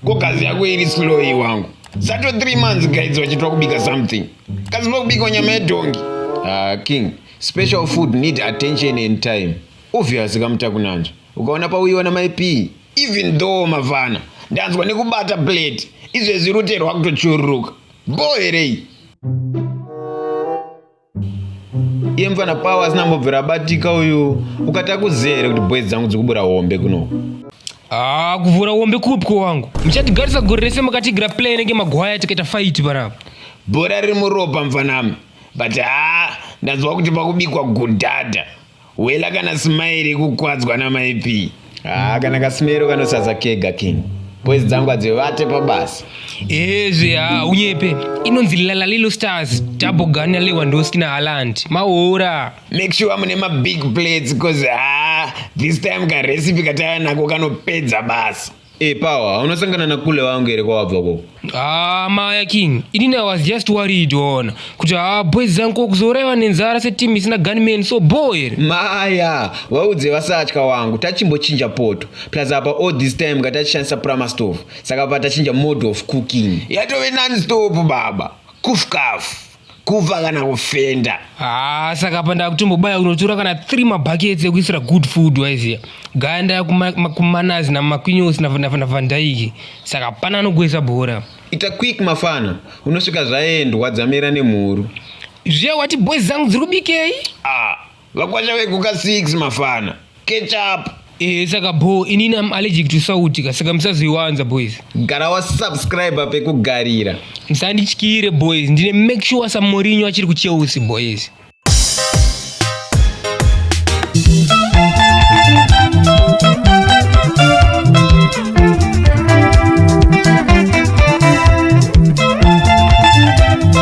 Ko kazi yako iri slow wangu. Zato 3 months guys wachitwa kubika something. Kazi kubika nyama ya dongi. King, special food need attention and time. Obviously kamta kunanja. Ukaona pa uyiona maipi. Even though mavana. Ndanzwa nikubata plate. Izwe ziruterwa kutochururuka. Boy rei. Iye mfana powers nambobvera batika uyu. Ukatakuzere kuti boys dzangu dzikubura hombe kuno. Kuvura hombe kupko wangu. Mchatigarisa gore rese makatigira play nenge magwaya tikaita fight bana. Bora riri muropa mfanami. But ndazwa kuti pakubikwa gudhadha. Wela kana smile kukwadzwa namaipi. Kana kasimero kanosaza kega king. Boys dzangu adzivate pabasa. Unyepe. Inonzi Lalilo Stars. Double gun ya Lewandowski na Haaland. Maora. Make sure mune ma big plates cause this time ka recipe kataya nako kanopedza basa. Power, unosangana na kule wangu ere kwa wabvako. Maya king. Inini I was just worried on. Kuti boys zangu kuzorewa nenzara se team isina gunmen so boy. Maya, waudze vasatya wangu tachimbochinja poto. Plus apa all this time katachishandisa prama stove. Saka patachinja mode of cooking. Yatove non-stop baba. Kufkafu. Kuva kana kufenda. Saka panda kutombobaya unotora kana 3 mabuckets ekuisira good food waizia. Ganda kumanazi na makwinyosi na vandaiki. Saka pana anogwesa bhora. Ita quick mafana. Unosvika zvaendwa dzamira nemhuru. Zviya wati boys zangu dzirubikei? Vakwasha veGuka 6 mafana. Ketchup. Saka inini am allergic to sautika. Saka musazoiwanza boys. Gara wa subscriber pekugarira. Musandityire boys. Ndine make sure Sam Mourinho achiri kuChelsea boys.